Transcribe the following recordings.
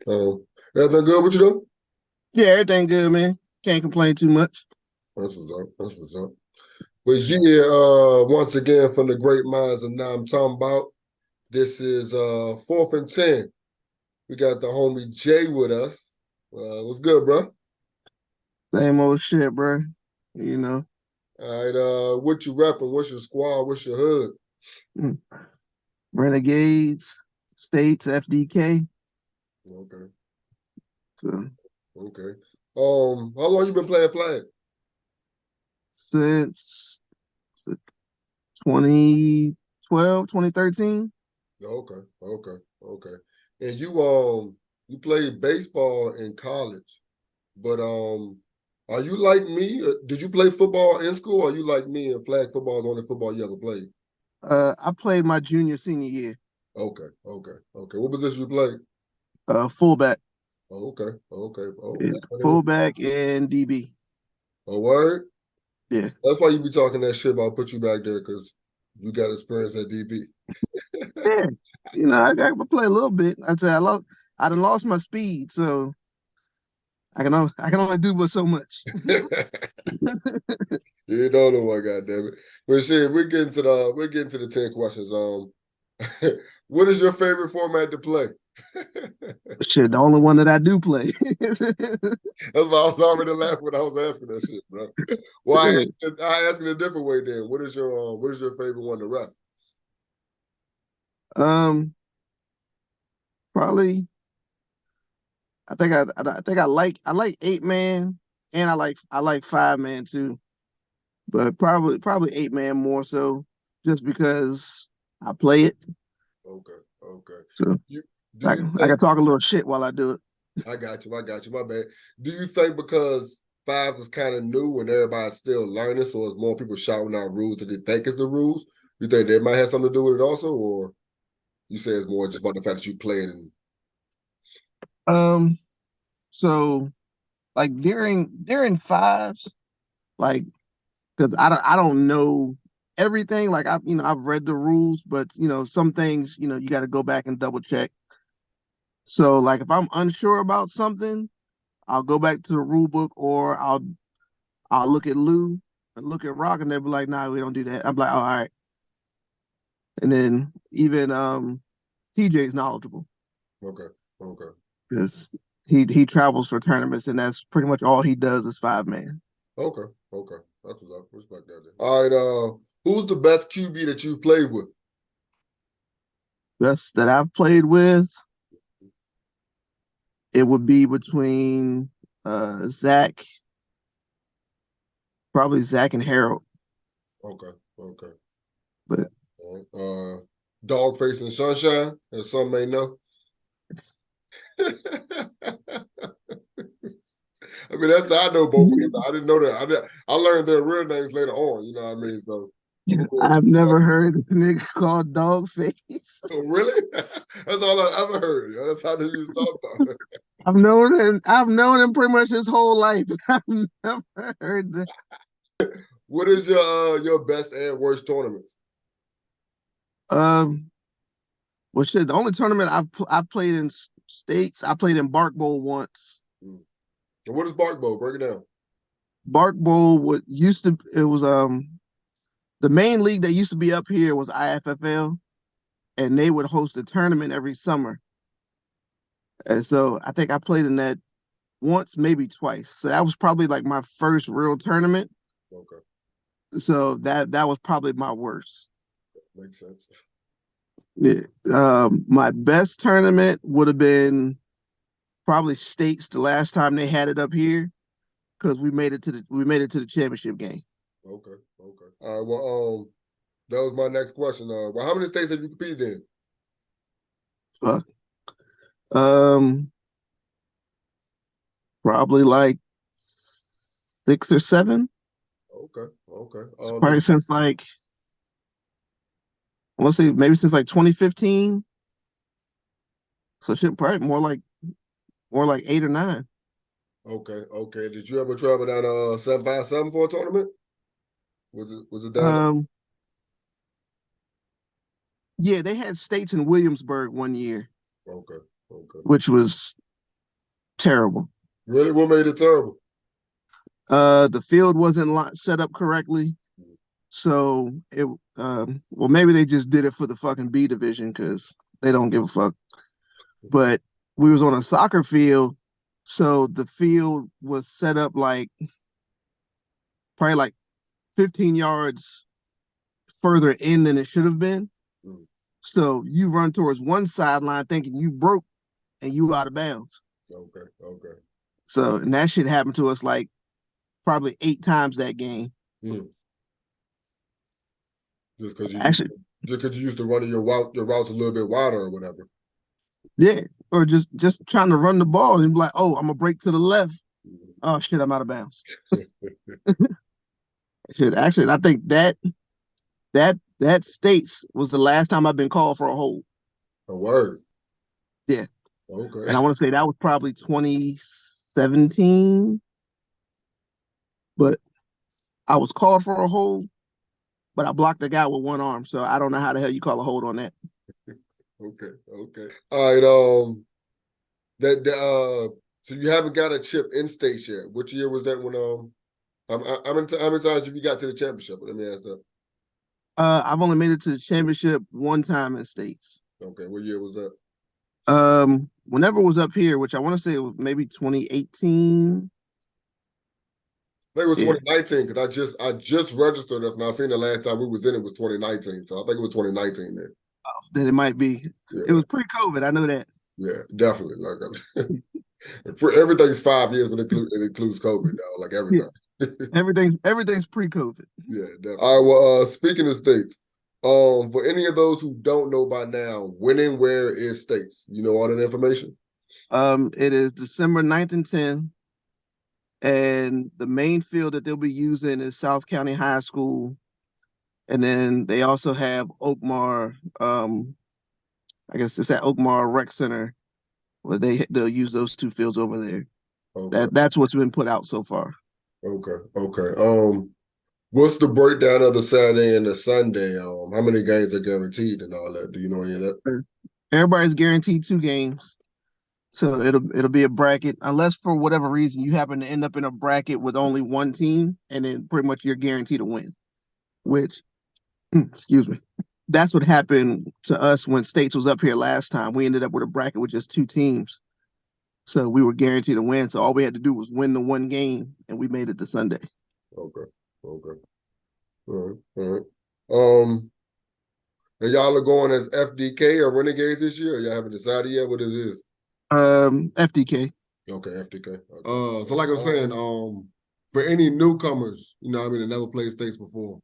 Everything good with you though? Yeah, everything good, man. Can't complain too much. That's what's up. That's what's up. But yeah, once again from the great minds of now I'm talking about. This is 4th and 10. We got the homie Jay with us. What's good, bro? Same old shit, bro. You know, All right, what you repping? What's your squad? What's your hood? mm, Renegades, States, FDK. Okay, So okay. How long you been playing flag? since 2012, 2013. Okay, okay, okay. And you played baseball in college, but are you like me? Did you play football in school? Or are you like me and flag football is the only football you ever played? I played my junior, senior year. Okay, okay, okay. What position you play? Fullback. Okay, okay, Yeah, okay. fullback and DB. A word? Yeah. That's why you be talking that shit about put you back there because you got experience at DB. Yeah. I can play a little bit. I done lost my speed, so I can only do but so much. You don't know what, goddamn it. But shit, we're getting to the 10 questions. What is your favorite format to play? Shit, the only one that I do play. That's why I was already laughing when I was asking that shit, bro. Well, I ask it a different way then. What is your favorite one to rap? Um, Probably. I think I like 8 man, and I like 5 man too. But probably 8 man more so, just because I play it. Okay, okay. So You do I you can I think can talk a little shit while I do it. I got you, my bad. Do you think because fives is kind of new and everybody's still learning, so it's more people shouting out rules that they think is the rules? You think that might have something to do with it also, or you say it's more just about the fact that you play it and So like during fives, like because I don't know everything. Like I've read the rules, but some things you got to go back and double check. So like if I'm unsure about something, I'll go back to the rule book, or I'll look at Lou and look at Rock, and they'll be like, "Nah, we don't do that." I'm like, "Oh, all right." And then even TJ's knowledgeable okay, okay, because he travels for tournaments, and that's pretty much all he does is 5 man. okay, okay. That's what's up. Respect that. Then. All right, who's the best QB that you've played with? Best that I've played with, it would be between Zach, probably Zach and Harold. Okay, okay. But Uh, Dogface and Sunshine, as some may know. I mean, that's how I know both of them. I didn't know that. I learned their real names later on. You know what I mean? So I'm gonna go ahead and I've give you that. never heard a nigga called Dogface. Oh, really? That's all I ever heard. You know, that's how they used to talk about it. I've known him pretty much his whole life. I've never heard that. What is your best and worst tournaments? Um, well, shit. The only tournament I've played in states, I played in Bark Bowl once. Mm. And what is Bark Bowl? Break it down. Bark Bowl what used to it was the main league that used to be up here was IFFL, and they would host a tournament every summer. And so I think I played in that once, maybe twice. So that was probably like my first real tournament. Okay, So that was probably my worst. makes sense. Yeah. My best tournament would have been probably states the last time they had it up here because we made it to the championship game. Okay, okay. All right. Well, that was my next question. Well, how many states have you competed in? Fuck. Um, Probably like 6 or 7. Okay, okay. It's probably since like I want to say maybe since like 2015. So shit, probably more like 8 or 9. Okay, okay. Did you ever travel down 757 for a tournament? Was it down? Um, yeah, they had states in Williamsburg one year, Okay, okay. which was Terrible. Really? What made it terrible? The field wasn't set up correctly, so it well maybe they just did it for the fucking B division because they don't give a fuck. But we was on a soccer field, so the field was set up like probably like 15 yards further in than it should have been. Mm. So you run towards one sideline thinking you broke and you out of bounds. Okay, okay. So and that shit happened to us like probably 8 times that game. Mm. Just because Actually, you used to running your routes a little bit wider or whatever. yeah. Or just trying to run the ball and be like, oh, I'm gonna break to the left. Mm. Oh shit, I'm out of bounds. Shit, actually, I think that states was the last time I've been called for a hold. A word. Yeah. Okay. And I want to say that was probably 2017, but I was called for a hold, but I blocked the guy with one arm. So I don't know how the hell you call a hold on that. Okay. Okay. All right. So you haven't got a chip in states yet. Which year was that when how many times have you got to the championship? Let me ask that. I've only made it to the championship one time in states. Okay, what year was that? Whenever it was up here, which I want to say it was maybe 2018. I think it was Yeah, 2019 because I just registered us and I seen the last time we was in it was 2019. So I think it was 2019 then. that it might be. It Yeah, was pre-COVID. I know that. yeah, definitely. Like for everything's 5 years, but it includes COVID, though, like Yeah, everything. everything's pre-COVID. Yeah, definitely. All right. Well, speaking of states, for any of those who don't know by now, when and where is states? You know all that information? It is December 9th and 10th, and the main field that they'll be using is South County High School, and then they also have Oakmar. I guess it's at Oakmar Rec Center where they'll use those two fields over there. Okay, That's what's been put out so far. okay, okay. What's the breakdown of the Saturday and the Sunday? How many games are guaranteed and all that? Do you know any of that? Everybody's guaranteed 2 games. So it'll be a bracket unless for whatever reason you happen to end up in a bracket with only one team, and then pretty much you're guaranteed to win. Which, excuse me, that's what happened to us when States was up here last time. We ended up with a bracket with just 2 teams, so we were guaranteed to win. So all we had to do was win the one game, and we made it to Sunday. Okay, okay. All right, all right. Um, and y'all are going as FDK or Renegades this year? Or y'all haven't decided yet what it is? FDK. Okay, FDK. Okay. So like I'm saying, for any newcomers, I mean, that never played states before,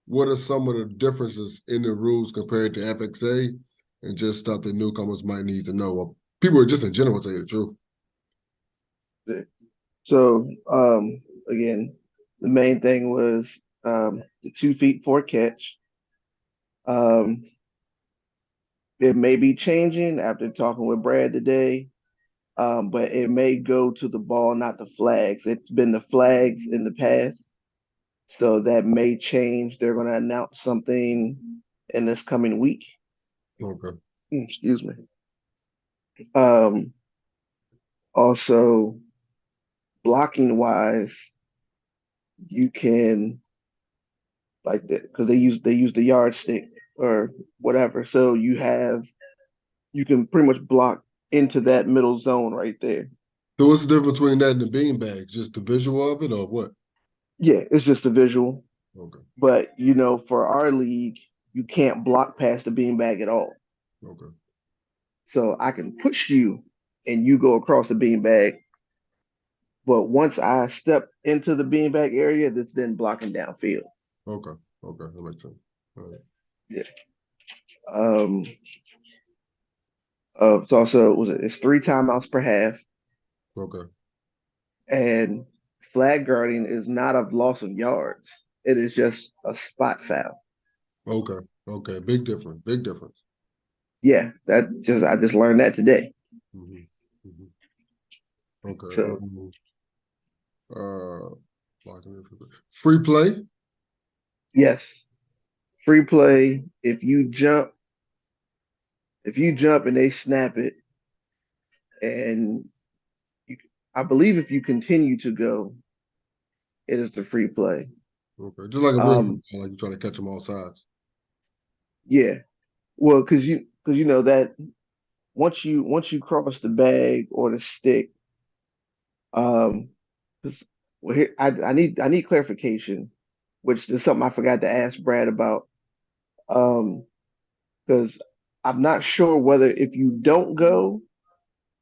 what are some of the differences in the rules compared to FXA and just stuff that newcomers might need to know? Or people just in general, tell you the truth. So again, the main thing was the 2 feet for catch. Um, it may be changing after talking with Brad today, but it may go to the ball, not the flags. It's been the flags in the past, so that may change. They're going to announce something in this coming week. Okay. Excuse me. Um, Also, blocking wise, you can like that because they use the yardstick or whatever. So you can pretty much block into that middle zone right there. So what's the difference between that and the beanbag? Just the visual of it or what? Yeah, it's just a visual. Okay. But for our league, you can't block past the beanbag at all. Okay. So I can push you and you go across the beanbag. But once I step into the beanbag area, that's then blocking downfield. Okay. Okay. That makes sense. All right. Yeah. Um, it's also it's 3 timeouts per half, Okay. and flag guarding is not a loss of yards. It is just a spot foul. Okay. Okay. Big difference. Big difference. Yeah, I just learned that today. Mm-hmm. Mm-hmm. Okay. So Uh, free play. yes, free play. If you jump and they snap it, and I believe if you continue to go, it is the free play. Okay. Just like a real Um, football, like you're trying to catch them all sides. yeah. Well, because you know that once you cross the bag or the stick, um, 'cause- well, here I need clarification, which is something I forgot to ask Brad about. Um, because I'm not sure whether if you don't go,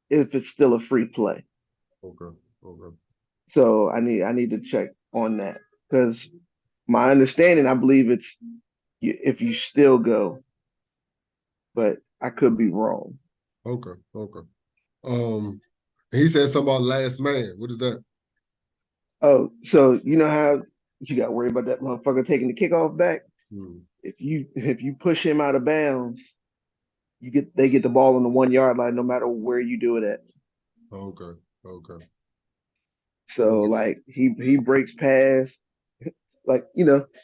if it's still a free play. Okay. Okay. So I need to check on that because my understanding, I believe it's if you still go, but I could be wrong. Okay. Okay. Um, he said something about last man. What is that? Oh, so you know how you got to worry about that motherfucker taking the kickoff back? Hmm. If you push him out of bounds, they get the ball on the 1 yard line no matter where you do it at. Okay. Okay. So like he breaks past, like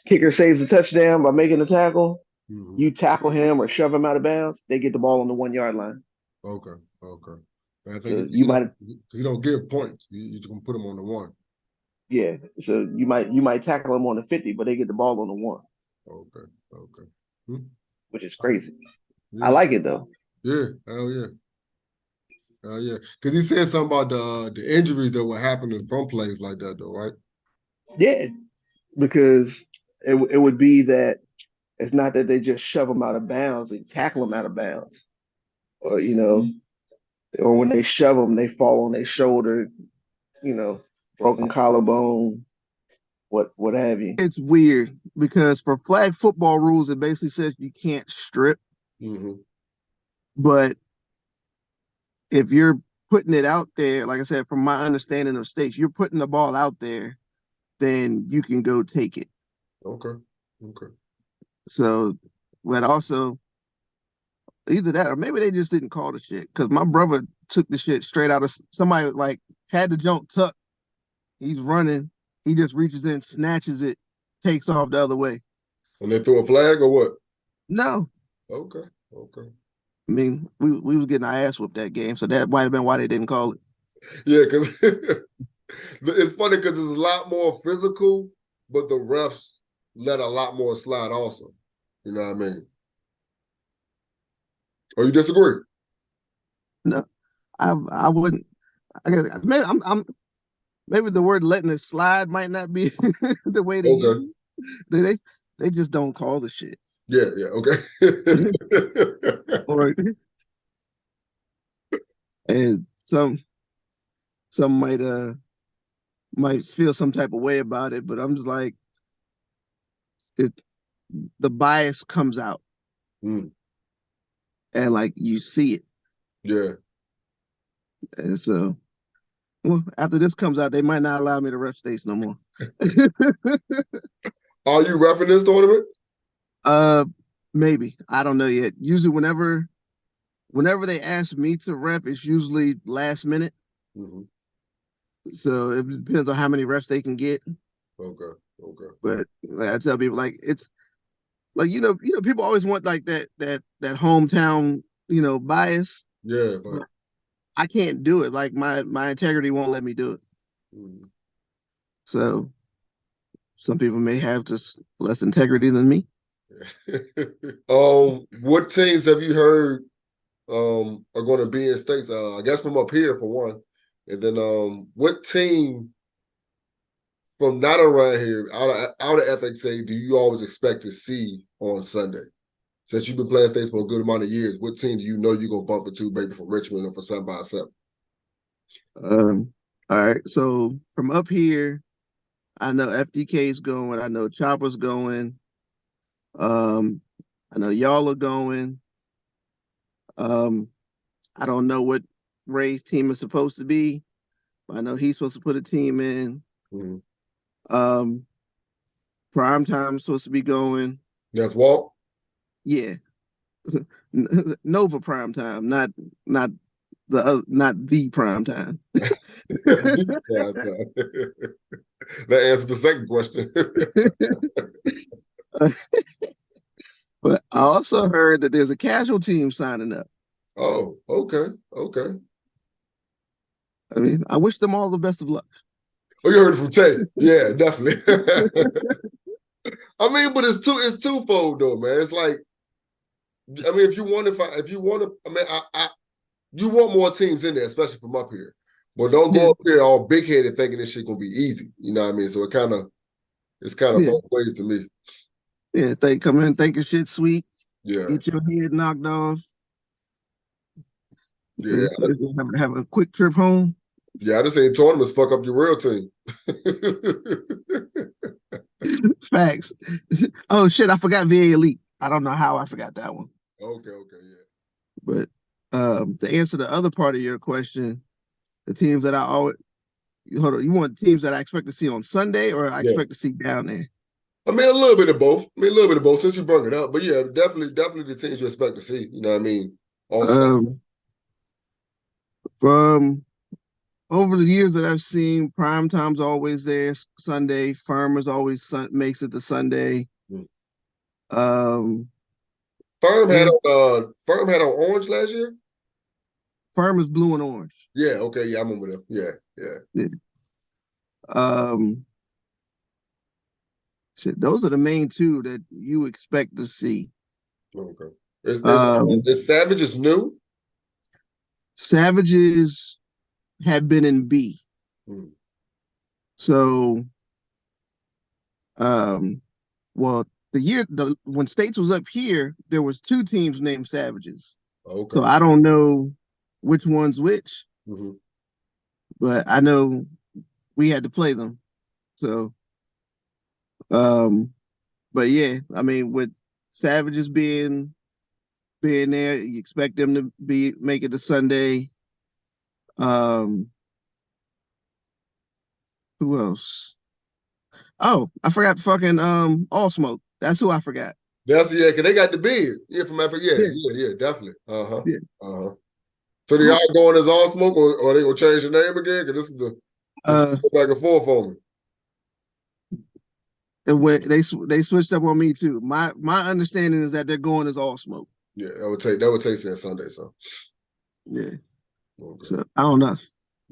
kicker saves a touchdown by making the tackle. Mm-hmm. You tackle him or shove him out of bounds, they get the ball on the 1 yard line. Okay. Okay. And I think So it's you might, because you don't give points. You just gonna put them on the one. yeah. So you might tackle him on the 50, but they get the ball on the one, Okay. Okay. Hmm. which is crazy. I Yeah. like it though. Yeah. Hell yeah. Hell yeah. Because he said something about the injuries that were happening from plays like that, though, right? Yeah, because it would be that it's not that they just shove him out of bounds and tackle him out of bounds, or or when they shove them, they fall on their shoulder, you know, broken collarbone, what have you. It's weird because for flag football rules, it basically says you can't strip, Mm-hmm. but if you're putting it out there, like I said, from my understanding of states, you're putting the ball out there, then you can go take it. Okay. Okay. So, but also either that or maybe they just didn't call the shit because my brother took the shit straight out of somebody like had the jump tucked. He's running. He just reaches in, snatches it, takes off the other way. And they threw a flag or what? No, Okay. Okay. I mean we was getting our ass whooped that game, so that might have been why they didn't call it. Yeah, because it's funny because it's a lot more physical, but the refs let a lot more slide also. You know what I mean? Or you disagree? No, I wouldn't. I guess, maybe maybe the word letting it slide might not be the way to Okay. use. They they just don't call the shit, Yeah, yeah, okay. or and some might feel some type of way about it, but I'm just like it. The bias comes out, Mm, and like you see it, yeah. and so well after this comes out, they might not allow me to ref states no more. Are you repping this tournament? uh, maybe I don't know yet. Usually, whenever they ask me to ref, it's usually last minute. Mm-hmm. So it depends on how many reps they can get. Okay, okay. But like I tell people, like it's like people always want like that hometown bias, Yeah, but but I can't do it. Like my integrity won't let me do it. mm, So some people may have just less integrity than me. yeah. What teams have you heard are going to be in states? I guess from up here for one, and then what team from not around here out of FXA do you always expect to see on Sunday? Since you've been playing states for a good amount of years, what team do you know you're gonna bump into, maybe from Richmond or for 7x7? All right. So from up here, I know FDK's going. I know Chopper's going. Um, I know y'all are going. Um, I don't know what Ray's team is supposed to be. I know he's supposed to put a team in. Mm-hmm. Um, Prime time is supposed to be going. That's Walt. Yeah, Nova prime time, not not the prime time. That answers the second question. But I also heard that there's a casual team signing up. Oh, okay, okay. I mean, I wish them all the best of luck. Oh, you heard it from Tay. Yeah, definitely. I mean, but it's twofold though, man. It's like, I mean, if you want to, I mean, you want more teams in there, especially from up here. But don't Yeah, go up here all big headed thinking this shit gonna be easy. You know what I mean? So it's kind of yeah, both ways to me. yeah. They come in thinking shit sweet, Yeah, get your head knocked off. yeah, They have a quick trip home. yeah. I just ain't tournaments fuck up your real team. Facts. Oh shit, I forgot VA Elite. I don't know how I forgot that one. Okay, yeah, But to answer the other part of your question, the teams that I always hold on, you want teams that I expect to see on Sunday or I yeah. expect to see down there? I mean, a little bit of both. I mean, a little bit of both since you brought it up. But yeah, definitely the teams you expect to see. You know what I mean? On Sunday. Um, from over the years that I've seen, prime time's always there. Sunday, Farmers always makes it to Sunday. Hmm. Um, Firm and Firm had on orange last year. Farmers blue and orange. Yeah, okay, yeah, I remember them. Yeah. Yeah. Um, shit, those are the main two that you expect to see. Okay. Um, Is Savage is new? Savages had been in B. Hmm. So, um, well, when States was up here, there was two teams named Savages. So Okay. I don't know which one's which, Hmm. but I know we had to play them. So, um, but yeah, I mean, with Savages being there, you expect them to be make it to Sunday. Um, who else? Oh, I forgot fucking All Smoke. That's who I forgot. That's yeah, because they got the bid. Yeah, from Africa. Yeah, Yeah, definitely. Uh-huh. yeah. Uh-huh. So they all going as all smoke or they gonna change the name again? Because this is the Uh, go back and forth on me. and when they switched up on me too. My understanding is that they're going as All Smoke. Yeah, that would take since Sunday, so Yeah. okay. So I don't know.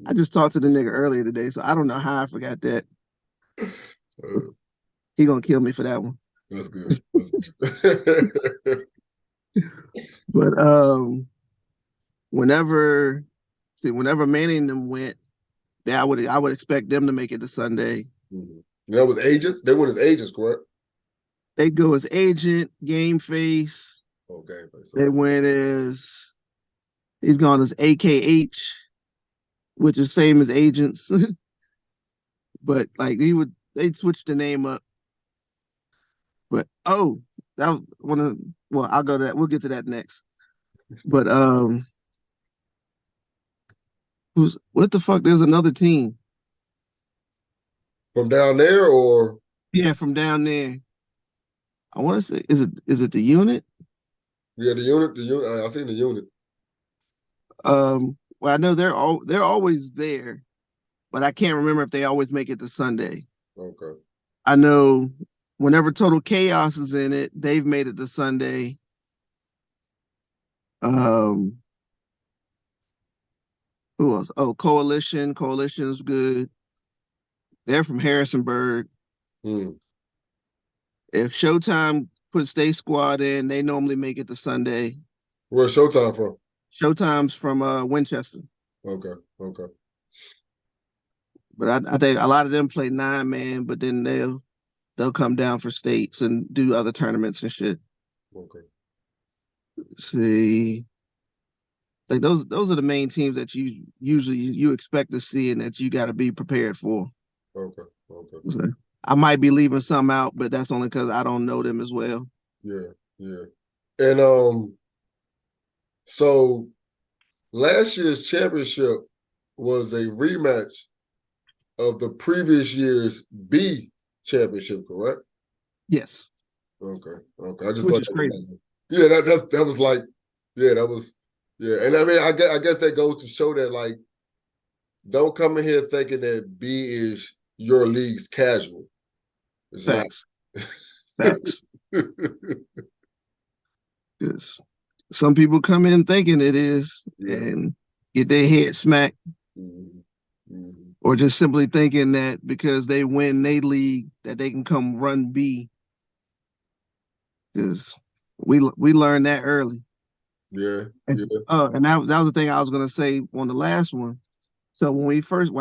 I just talked to the nigga earlier today, so I don't know how I forgot that. Uh, He gonna kill me for that one. that's good. That's good. But whenever whenever Manning and them went, I would expect them to make it to Sunday. Mhm. That was agents. They went as agents, correct? They go as agent, game face. Okay. They So went as he's gone as AKH, which is same as agents. But like they'd switch the name up. But oh, that was one of well, I'll go to that. We'll get to that next. But who's what the fuck? There's another team. from down there, or Yeah, from down there. I want to say, is it the unit? yeah, the unit. I seen the unit. Well, I know they're always there, but I can't remember if they always make it to Sunday. Okay. I know whenever Total Chaos is in it, they've made it to Sunday. Um, who else? Oh, Coalition. Coalition's good. They're from Harrisonburg. Hmm. If Showtime puts their squad in, they normally make it to Sunday. Where's Showtime from? Showtime's from Winchester, Okay. but I think a lot of them play 9-man, but then they'll come down for states and do other tournaments and shit. Okay. See, like those are the main teams that you expect to see and that you got to be prepared for. Okay. So, I might be leaving some out, but that's only because I don't know them as well. Yeah. And so last year's championship was a rematch of the previous year's B championship, correct? Yes, Okay. I just which thought is that was crazy. like, yeah, that was like, yeah, that was, yeah. And I mean, I guess that goes to show that like, don't come in here thinking that B is your league's casual. It's not. Facts, facts. Yes. Some people come in thinking it is Yeah. and get their head smacked. Mhm. or just simply thinking that because they win they league that they can come run B. Because we learned that early. Yeah, And, yeah. and that was the thing I was gonna say on the last one. So when we first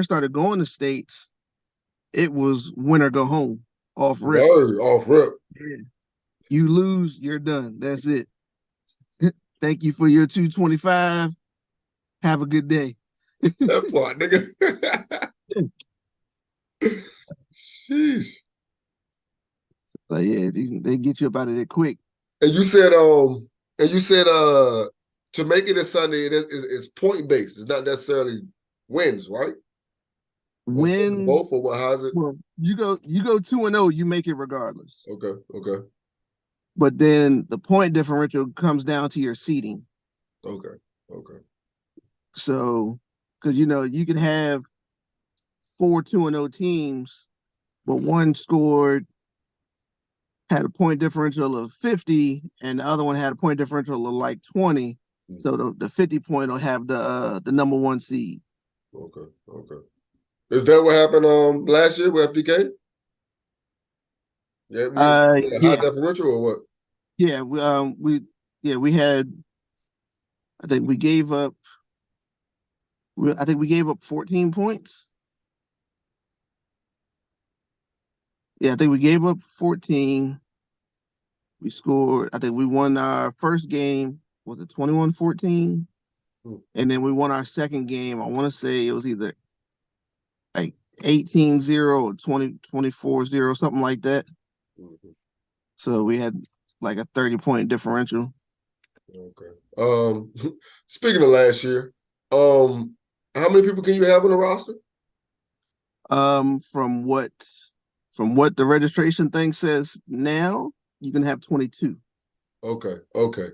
started going to states, it was win or go home, off rip. Word off rip. Yeah. You lose, you're done. That's it. Thank you for your 225. Have a good day. That part, nigga. Sheesh. So yeah, they get you up out of there quick. And you said to make it a Sunday, it's point based. It's not necessarily wins, right? Or some of both, Wins, or what? How's it? well, you go 2-0, you make it regardless. Okay, okay, But then the point differential comes down to your seating. okay, okay. So because you can have four 2-0 teams, but one scored had a point differential of 50 and the other one had a point differential of like 20. So the 50 point will have the number one seed. Okay, okay. Is that what happened last year with FDK? Yeah, we had a high Yeah, differential or what? yeah, we had, I think we gave up I think we gave up 14 points. Yeah, I think we gave up 14. We scored, I think we won our first game, was it 21-14? Hmm. And then we won our second game. I want to say it was either like 18-0 or 24-0, something like that. Mhm. So we had like a 30-point differential. Okay. Speaking of last year, how many people can you have on the roster? Um, from what from what the registration thing says now, you can have 22. Okay, okay.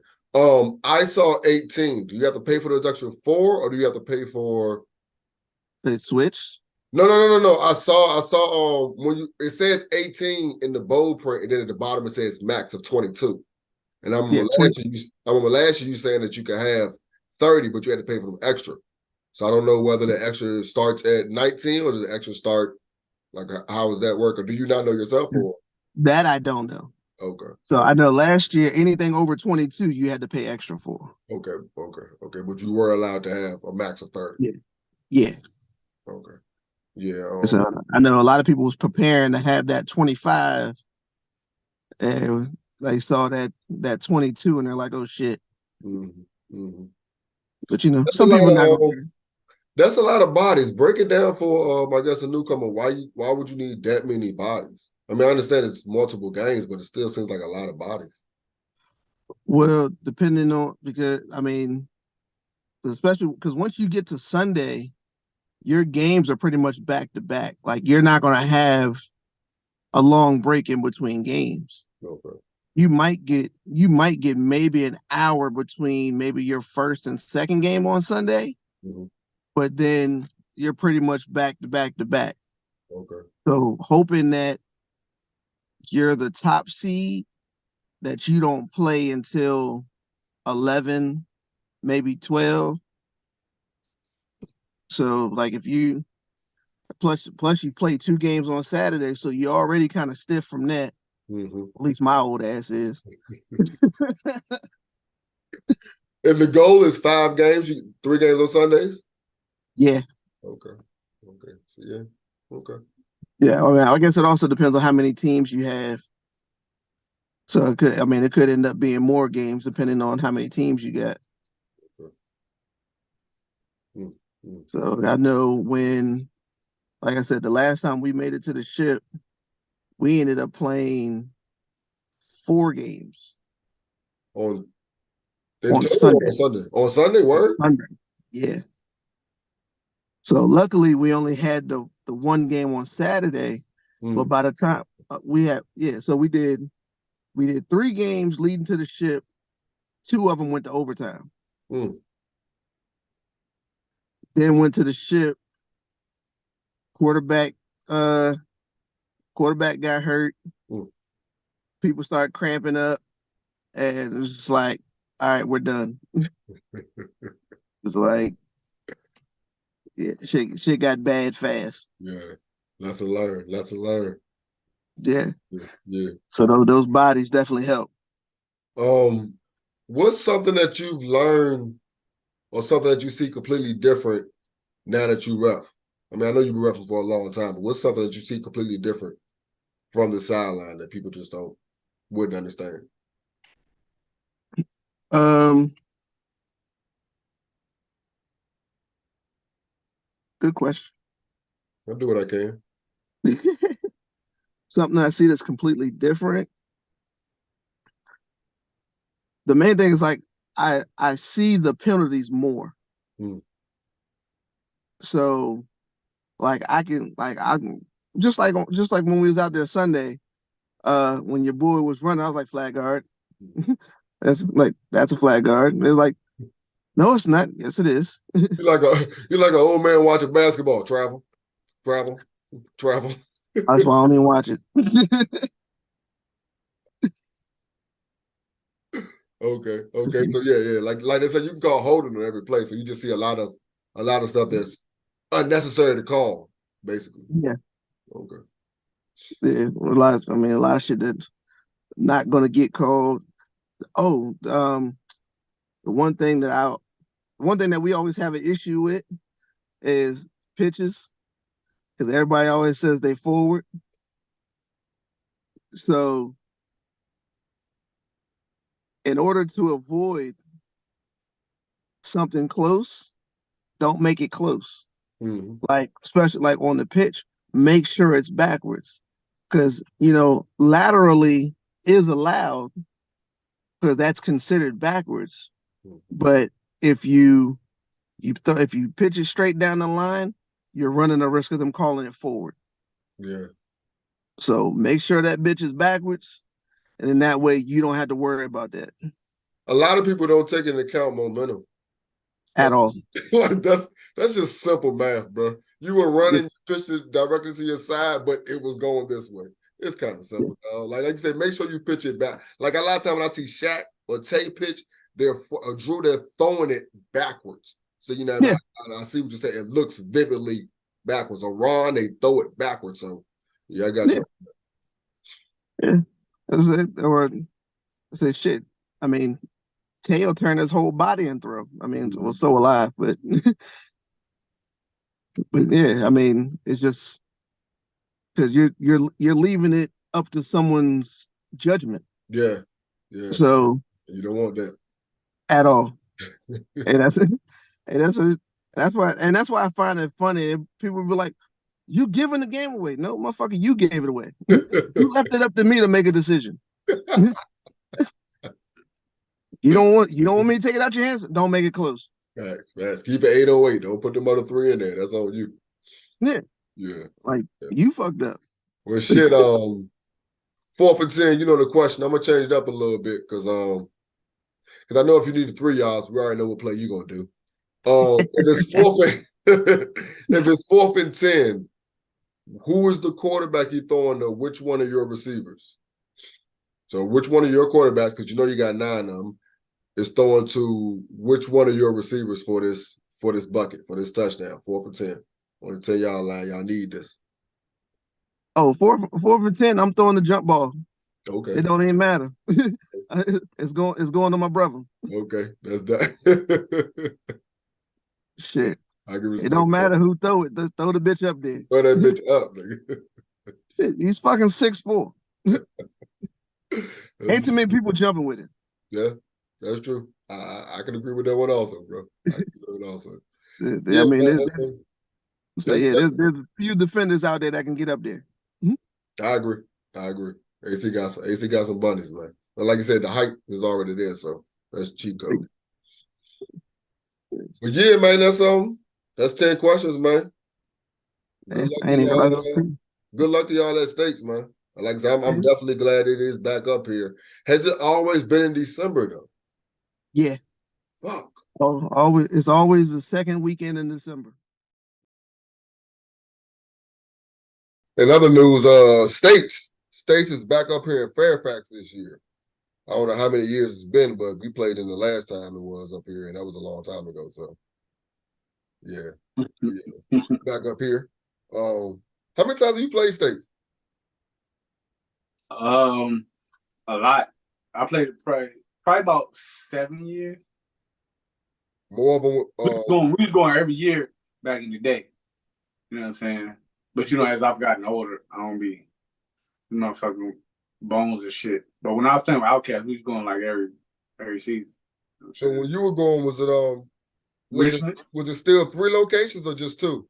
I saw 18. Do you have to pay for those extra four, or do you have to pay for? They switched. No, no, no, no, no. I saw when you it says 18 in the bold print, and then at the bottom it says max of 22. And Yeah, 20. I'm last year you saying that you can have 30, but you had to pay for them extra. So I don't know whether the extra starts at 19 or does the extra start like how does that work? Or do you not know yourself or That I don't know. okay, So okay, I know last year anything over 22 you had to pay extra for. okay, okay, okay. But you were allowed to have a max of 30. Yeah. Yeah. Okay. Yeah. So I know a lot of people was preparing to have that 25 and they saw that 22 and they're like, oh shit. Mhm, mhm. But That's a some lot people not of gonna care. that's a lot of bodies. Break it down for I guess a newcomer. Why would you need that many bodies? I mean, I understand it's multiple games, but it still seems like a lot of bodies. Well, depending on, because I mean, especially because once you get to Sunday, your games are pretty much back to back. Like you're not gonna have a long break in between games. Okay. You might get maybe an hour between maybe your first and second game on Sunday, Mhm. but then you're pretty much back to back to back. Okay. So hoping that you're the top seed, that you don't play until 11, maybe 12. So like if you plus you play two games on Saturday, so you're already kind of stiff from that. Hmm. At least my old ass is. And the goal is 5 games, 3 games on Sundays. Yeah. Okay. Okay. So yeah. Okay. Yeah. I mean, I guess it also depends on how many teams you have. So it could end up being more games depending on how many teams you got. Okay. Mm-hmm. So I know when, like I said, the last time we made it to the ship, we ended up playing 4 games On in on total or on Sunday. Sunday? On Sunday, On word? Sunday. Yeah. So luckily we only had the one game on Saturday, but Mm, by the time we had, yeah, so we did 3 games leading to the ship. 2 of them went to overtime. mm, Then went to the ship. Quarterback uh quarterback got hurt. mm. People started cramping up, and it was just like, all right, we're done. It was like, Yeah, shit got bad fast. Yeah. Lots to learn. Lots to learn. Yeah. Yeah. Yeah. So those bodies definitely help. Um, what's something that you've learned or something that you see completely different now that you ref? I mean, I know you've been refing for a long time, but what's something that you see completely different from the sideline that people just wouldn't understand? Um, Good question. I'll do what I can. Something I see that's completely different. The main thing is like I see the penalties more. Hmm. So like I can just like when we was out there Sunday, when your boy was running, I was like flag guard. That's a flag guard. It was like, no, it's not. Yes, it is. You're like an old man watching basketball. Travel, travel, travel. That's why I don't even watch it. Okay, okay. So yeah. Like they said, you can call holding on every play. So you just see a lot of stuff that's unnecessary to call, basically. Yeah, Okay. yeah. A lot of shit that's not gonna get called. Oh, the one thing that we always have an issue with is pitches because everybody always says they forward. So in order to avoid something close, don't make it close. Hmm. Like especially like on the pitch, make sure it's backwards because laterally is allowed because that's considered backwards. But if if you pitch it straight down the line, you're running the risk of them calling it forward. Yeah. So make sure that bitch is backwards, and then that way you don't have to worry about that A lot of people don't take into account momentum. at Like, all. like that's just simple math, bro. You were Yeah, running, you pitched it directly to your side, but it was going this way. It's kind of yeah, simple. Like you said, make sure you pitch it back. Like a lot of time when I see Shaq or Tay pitch, Drew, they're throwing it backwards. So yeah, I see what you're saying. It looks vividly backwards. Or Ron, they throw it backwards. So yeah, I got yeah. you. Yeah. That's it. Or I say shit. I mean, Tail turned his whole body and throw. I mean, well, Mhm. so alive, but but yeah, I mean, it's just because you're leaving it up to someone's judgment. Yeah, yeah. So You don't want that. at all, and that's and that's why I find it funny. People be like, "You giving the game away?" No, motherfucker, you gave it away. You left it up to me to make a decision. You don't want me to take it out your hands. Don't make it close. Facts. Keep it 808. Don't put the other three in there. That's on you. Yeah, Yeah. like Yeah. you fucked up. Well, shit. Fourth and 10. You know the question. I'm gonna change it up a little bit because I know if you need the 3 yards, we already know what play you're gonna do. If it's if it's 4th and 10, who is the quarterback you throwing to which one of your receivers? So which one of your quarterbacks, because you know you got 9 of them, is throwing to which one of your receivers for this bucket, for this touchdown, 4th and 10. On the 10 yard line, y'all need this. Oh, four for 10. I'm throwing the jump ball. Okay. It don't even matter. It's going to my brother. Okay. That's that. Shit. I can It respect don't that. matter who throw it. Just throw the bitch up there. Throw that bitch up, nigga. Shit, he's fucking 6'4". That's, Ain't too many people jumping with it. yeah, that's true. I can agree with that one also, bro. I can agree with that also. I Yeah, mean, man. so That's, yeah, that's, there's a few defenders out there that can get up there. Mhm. I agree. I agree. AC got some bunnies, man. But like I said, the height is already there, so that's cheat code. But yeah, man, that's 10 questions, man. Good Yeah, luck I to ain't even realize y'all. I was thinking. Good luck to y'all at States, man. Like I said, I'm Yeah, definitely glad it is back up here. Has it always been in December though? yeah. Fuck. It's always the second weekend in December. In other news, States is back up here in Fairfax this year. I don't know how many years it's been, but we played in the last time it was up here, and that was a long time ago. So Yeah. Yeah. Back up here. How many times have you played states? Um, a lot. I played it probably about 7 years. More of them. We was going every year back in the day. You know what I'm saying? But as I've gotten older, I don't be fucking bones and shit. But when I was playing with Outcast, we was going like every season. So when you were going, was it Richmond? was it still 3 locations or just 2?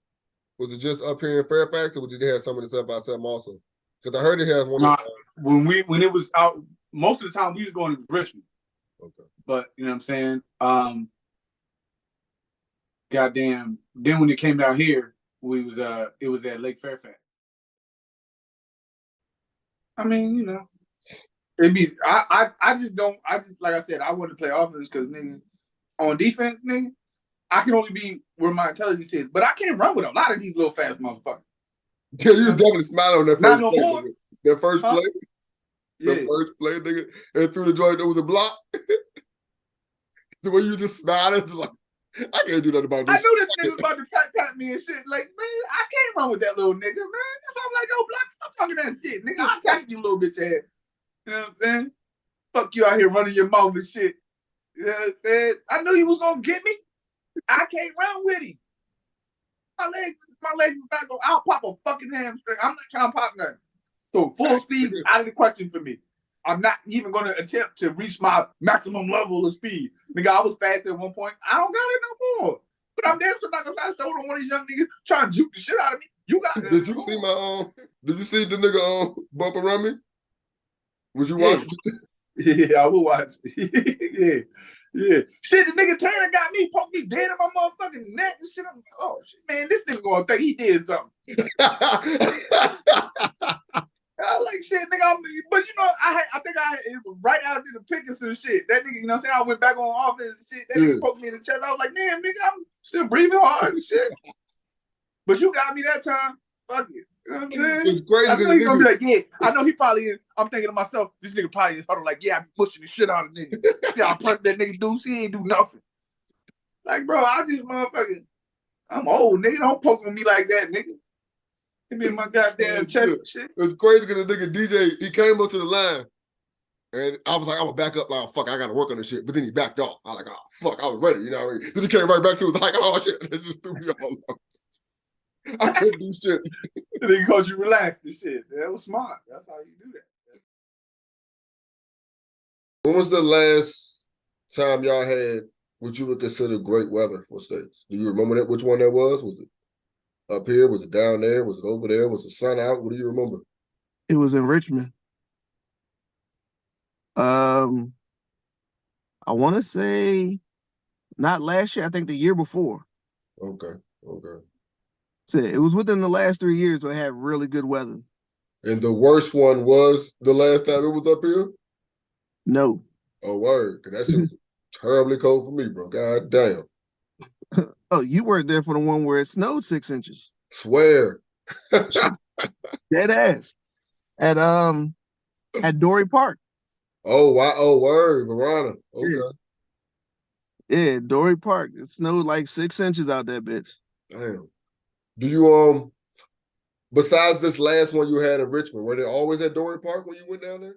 Was it just up here in Fairfax, or did they have some of the stuff by Sam also? Because I heard they had one. Nah, when it was out, most of the time we was going to Richmond. Okay. But you know what I'm saying? Goddamn. Then when it came down here, it was at Lake Fairfax. I mean, it be I just don't like I said, I want to play offense because nigga on defense, nigga, I can only be where my intelligence is. But I can't run with a lot of these little fast motherfuckers. Yeah, you definitely smiled on that Not first no play. more. Nigga. That first play? Yeah. The first play, nigga. And through the joint, there was a block. The way you just smiled, just like, I can't do nothing about this. I knew this nigga was about to pat me and shit. Like, man, I can't run with that little nigga, man. So I'm like, yo, block, stop talking that shit, nigga. I'll attack you, little bitch ass. You know what I'm saying? Fuck you out here running your mouth and shit. You know what I'm saying? I knew he was gonna get me. I can't run with him. My legs is not gonna. I'll pop a fucking hamstring. I'm not trying to pop nothing. So full speed out of the question for me. I'm not even gonna attempt to reach my maximum level of speed. Nigga, I was fast at one point. I don't got it no more. But I'm damn sure not gonna try to show on one of these young niggas trying to juke the shit out of me. You got it. Did you see did you see the nigga bump around me? Was you watching? Yeah, I will watch. Yeah. Yeah. Shit, the nigga Tanner got me, poked me dead in my motherfucking neck and shit. I'm, oh shit, man, this nigga gonna think he did something. I like shit, nigga. But I think it was right after the pickets and shit. That nigga, you know what I'm saying? I went back on offense and shit. That nigga poked me in the chest. I was like, damn, nigga, I'm still breathing hard and shit. But you got me that time. Fuck it. You know what I'm saying? It's crazy. I know he's gonna be like, yeah. I know he probably is. I'm thinking to myself, this nigga probably is like, yeah, I'm pushing the shit out of nigga. Yeah, I punched that nigga dude. He ain't do nothing. Like, bro, I just motherfucking, I'm old, nigga. Don't poke on me like that, nigga. Give me my goddamn chest and shit. It's crazy because the nigga DJ, he came up to the line. And I was like, I'm gonna back up, like, fuck, I gotta work on this shit. But then he backed off. I was like, oh, fuck, I was ready, you know what I mean? Then he came right back to it, was like, oh shit, it just threw me all off. I couldn't do shit. And then coach you relax and shit. That was smart. That's how you do that. When was the last time y'all had what you would consider great weather for states? Do you remember which one that was? Was it up here? Was it down there? Was it over there? Was the sun out? What do you remember? It was in Richmond. I want to say not last year. I think the year before. Okay. So it was within the last 3 years where I had really good weather. And the worst one was the last time it was up here? No. Oh, word. Because that shit was terribly cold for me, bro. God damn. Oh, you weren't there for the one where it snowed 6 inches. Swear. Dead ass. At Dory Park. Oh, wow. Oh, word. Verona. Okay. Yeah, Dory Park. It snowed like 6 inches out that bitch. Damn. Do you besides this last one you had in Richmond, were they always at Dory Park when you went down there?